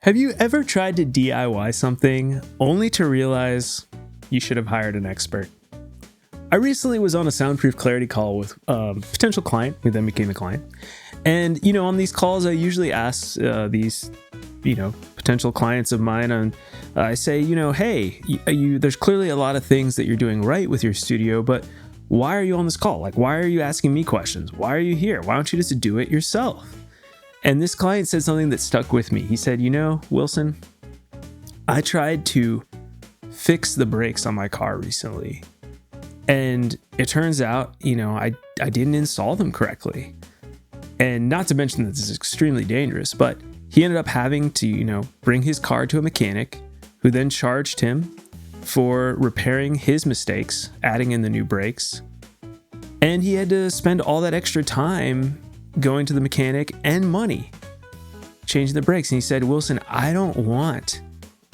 Have you ever tried to DIY something only to realize you should have hired an expert? I recently was on a Soundproof clarity call with a potential client who then became a client. And, on these calls, I usually ask these, potential clients of mine, and I say, hey, there's clearly a lot of things that you're doing right with your studio, but why are you on this call? Like, why are you asking me questions? Why are you here? Why don't you just do it yourself? And this client said something that stuck with me. He said, Wilson, I tried to fix the brakes on my car recently. And it turns out, I didn't install them correctly. And not to mention that this is extremely dangerous, but he ended up having to, bring his car to a mechanic who then charged him for repairing his mistakes, adding in the new brakes. And he had to spend all that extra time going to the mechanic and money changing the brakes. And he said, Wilson, I don't want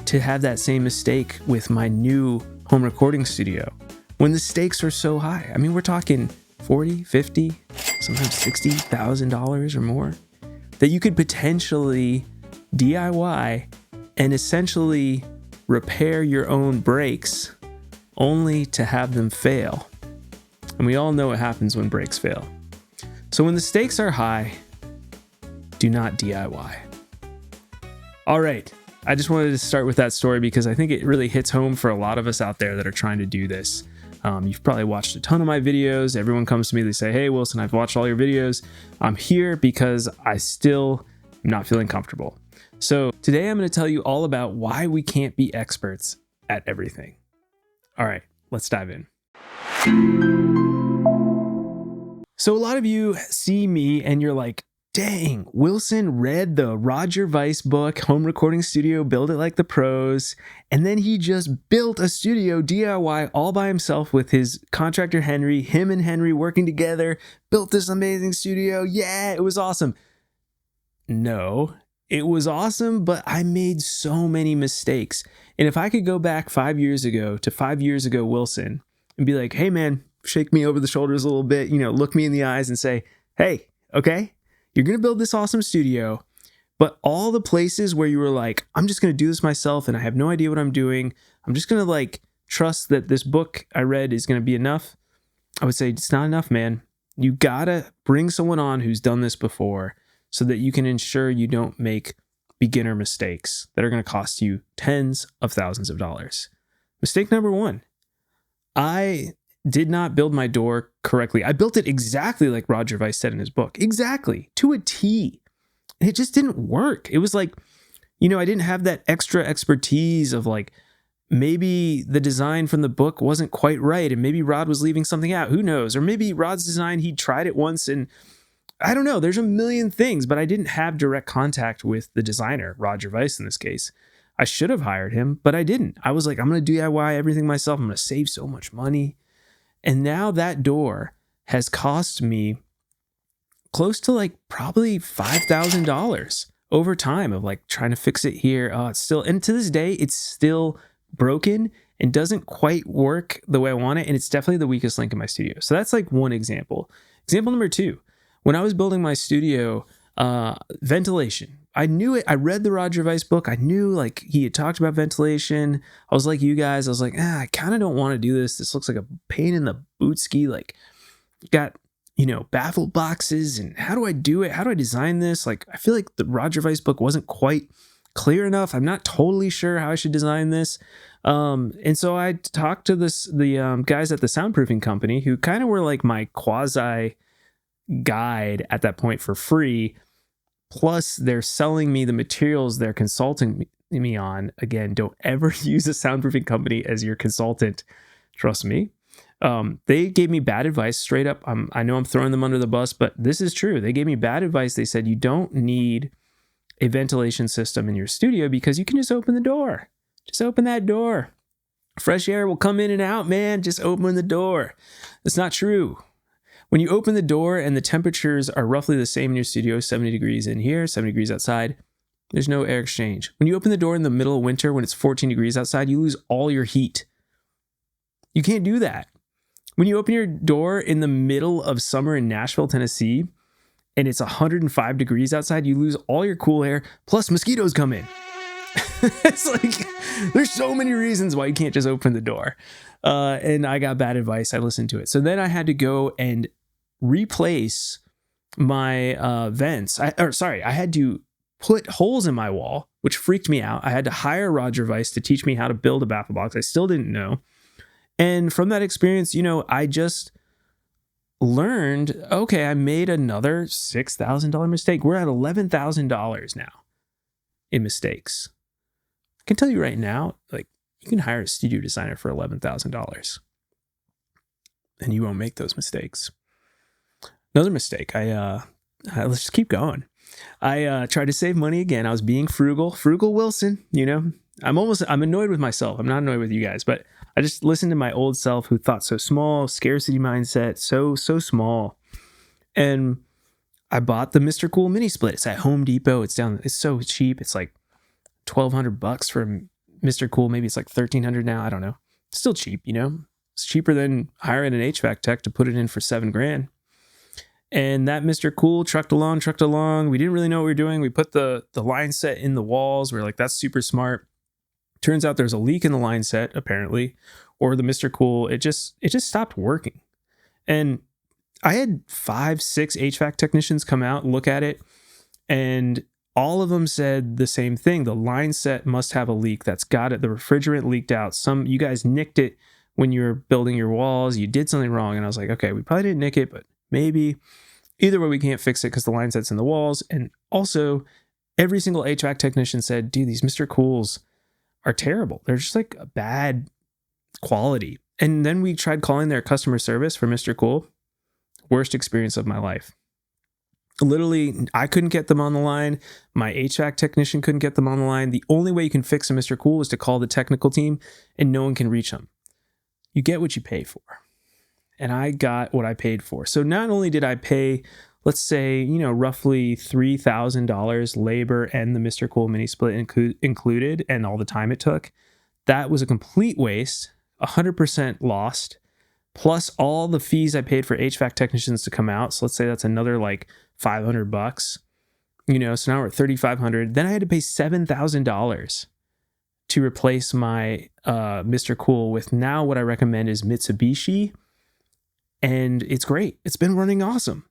to have that same mistake with my new home recording studio when the stakes are so high. I mean, we're talking $40, $50, sometimes $60,000 or more that you could potentially DIY and essentially repair your own brakes only to have them fail. And we all know what happens when brakes fail. So when the stakes are high, do not DIY. All right. I just wanted to start with that story because I think it really hits home for a lot of us out there that are trying to do this. You've probably watched a ton of my videos. Everyone comes to me, they say, hey, Wilson, I've watched all your videos. I'm here because I still am not feeling comfortable. So today I'm going to tell you all about why we can't be experts at everything. All right, let's dive in. So a lot of you see me and you're like, dang, Wilson read the Roger Weiss book, Home Recording Studio, Build It Like the Pros, and then he just built a studio DIY all by himself with his contractor Henry, him and Henry working together, built this amazing studio. Yeah, it was awesome. No, it was awesome, but I made so many mistakes. And if I could go back 5 years ago to 5 years ago, Wilson, and be like, hey man, shake me over the shoulders a little bit, look me in the eyes and say, hey, okay, you're going to build this awesome studio, but all the places where you were like, I'm just going to do this myself and I have no idea what I'm doing. I'm just going to trust that this book I read is going to be enough. I would say it's not enough, man. You got to bring someone on who's done this before so that you can ensure you don't make beginner mistakes that are going to cost you tens of thousands of dollars. Mistake number one, I did not build my door correctly. I built it exactly like Roger Weiss said in his book. Exactly. To a T. And it just didn't work. It was like, I didn't have that extra expertise of maybe the design from the book wasn't quite right and maybe Rod was leaving something out. Who knows? Or maybe Rod's design, he tried it once and I don't know. There's a million things, but I didn't have direct contact with the designer, Roger Weiss in this case. I should have hired him, but I didn't. I was like, I'm going to DIY everything myself. I'm going to save so much money. And now that door has cost me close to probably $5,000 over time of trying to fix it here. It's still, and to this day, it's still broken and doesn't quite work the way I want it. And it's definitely the weakest link in my studio. So that's one example. Example number two, when I was building my studio, ventilation. I knew it. I read the Roger Weiss book. I knew he had talked about ventilation. I was like you guys. I was like, I kind of don't want to do this. This looks like a pain in the bootski. Got, baffle boxes and how do I do it? How do I design this? I feel like the Roger Weiss book wasn't quite clear enough. I'm not totally sure how I should design this. And so I talked to the guys at the soundproofing company who kind of were my quasi guide at that point for free. Plus, they're selling me the materials they're consulting me on. Again, don't ever use a soundproofing company as your consultant. Trust me. They gave me bad advice straight up. I know I'm throwing them under the bus, but this is true. They gave me bad advice. They said, you don't need a ventilation system in your studio because you can just open the door. Just open that door. Fresh air will come in and out, man. Just open the door. That's not true. When you open the door and the temperatures are roughly the same in your studio, 70 degrees in here, 70 degrees outside, there's no air exchange. When you open the door in the middle of winter, when it's 14 degrees outside, you lose all your heat. You can't do that. When you open your door in the middle of summer in Nashville, Tennessee, and it's 105 degrees outside, you lose all your cool air, plus mosquitoes come in. It's like, there's so many reasons why you can't just open the door. And I got bad advice. I listened to it. So then I had to go and replace my vents. I had to put holes in my wall, which freaked me out. I had to hire Roger Weiss to teach me how to build a baffle box. I still didn't know. And from that experience, I just learned, okay, I made another $6,000 mistake. We're at $11,000 now in mistakes. I can tell you right now, like, you can hire a studio designer for $11,000 and you won't make those mistakes. Another mistake, let's just keep going. I tried to save money again. I was being frugal Wilson, I'm annoyed with myself. I'm not annoyed with you guys, but I just listened to my old self who thought so small, scarcity mindset, so small. And I bought the Mr. Cool mini split. It's at Home Depot. It's so cheap. It's like $1,200 for Mr. Cool. Maybe it's like $1,300 now. I don't know. It's still cheap, It's cheaper than hiring an HVAC tech to put it in for $7,000. And that Mr. Cool trucked along. We didn't really know what we were doing. We put the line set in the walls. We're like, that's super smart. Turns out there's a leak in the line set, apparently, or the Mr. Cool, it just stopped working. And I had 5-6 HVAC technicians come out and look at it, and all of them said the same thing. The line set must have a leak. That's got it. The refrigerant leaked out. You guys nicked it when you were building your walls. You did something wrong. And I was like, okay, we probably didn't nick it, but maybe. Either way, we can't fix it because the line set's in the walls. And also, every single HVAC technician said, dude, these Mr. Cools are terrible. They're just like a bad quality. And then we tried calling their customer service for Mr. Cool. Worst experience of my life. Literally, I couldn't get them on the line. My HVAC technician couldn't get them on the line. The only way you can fix a Mr. Cool is to call the technical team, and no one can reach them. You get what you pay for. And I got what I paid for. So not only did I pay, let's say, roughly $3,000 labor and the Mr. Cool mini split included and all the time it took, that was a complete waste, 100% lost, plus all the fees I paid for HVAC technicians to come out. So let's say that's another like $500, so now we're at $3,500. Then I had to pay $7,000 to replace my Mr. Cool with now what I recommend is Mitsubishi. And it's great. It's been running awesome.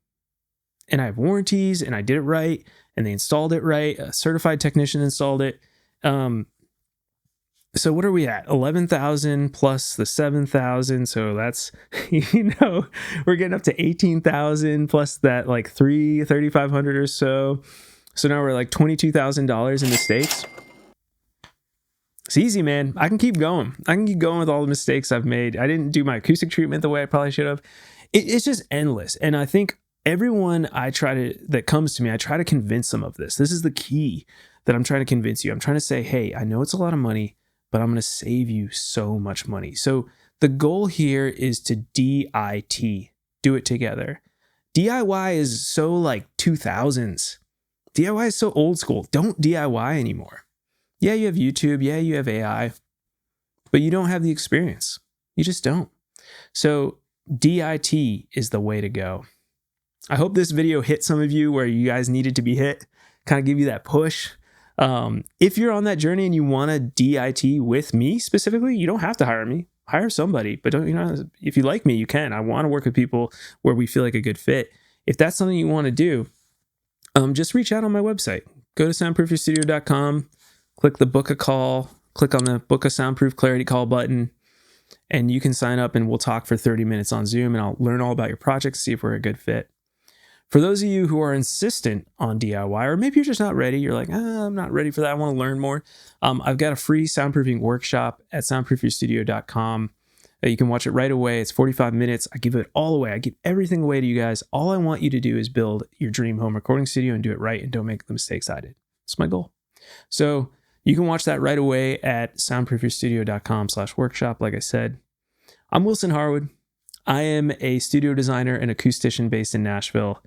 And I have warranties, and I did it right, and they installed it right. A certified technician installed it. So what are we at? 11,000 plus the 7,000. So that's, we're getting up to 18,000 plus that like 3,500 or so. So now we're like $22,000 in mistakes. It's easy, man. I can keep going. With all the mistakes I've made. I didn't do my acoustic treatment the way I probably should have. It's just endless. And I think everyone that comes to me, I try to convince them of this. This is the key that I'm trying to convince you. I'm trying to say, hey, I know it's a lot of money, but I'm going to save you so much money. So the goal here is to DIT, do it together. DIY is so like 2000s. DIY is so old school. Don't DIY anymore. Yeah, you have YouTube. Yeah, you have AI, but you don't have the experience. You just don't. So DIT is the way to go. I hope this video hit some of you where you guys needed to be hit, kind of give you that push. If you're on that journey and you want to DIT with me specifically, you don't have to hire me. Hire somebody, but if you like me, you can. I want to work with people where we feel like a good fit. If that's something you want to do, just reach out on my website. Go to soundproofyourstudio.com. Click the book a call, click on the book a Soundproof Clarity Call button, and you can sign up and we'll talk for 30 minutes on Zoom, and I'll learn all about your project, see if we're a good fit. For those of you who are insistent on DIY, or maybe you're just not ready, you're like, I'm not ready for that, I want to learn more. I've got a free soundproofing workshop at soundproofyourstudio.com. You can watch it right away. It's 45 minutes. I give it all away. I give everything away to you guys. All I want you to do is build your dream home recording studio and do it right, and don't make the mistakes I did. It's my goal. So you can watch that right away at soundproofyourstudio.com/workshop. Like I said, I'm Wilson Harwood. I am a studio designer and acoustician based in Nashville.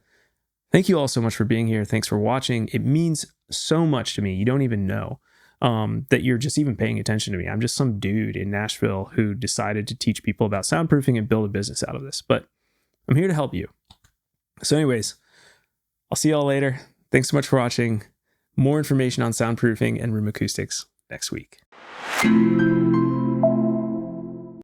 Thank you all so much for being here. Thanks for watching. It means so much to me. You don't even know that you're just even paying attention to me. I'm just some dude in Nashville who decided to teach people about soundproofing and build a business out of this. But I'm here to help you. So anyways, I'll see y'all later. Thanks so much for watching. More information on soundproofing and room acoustics next week.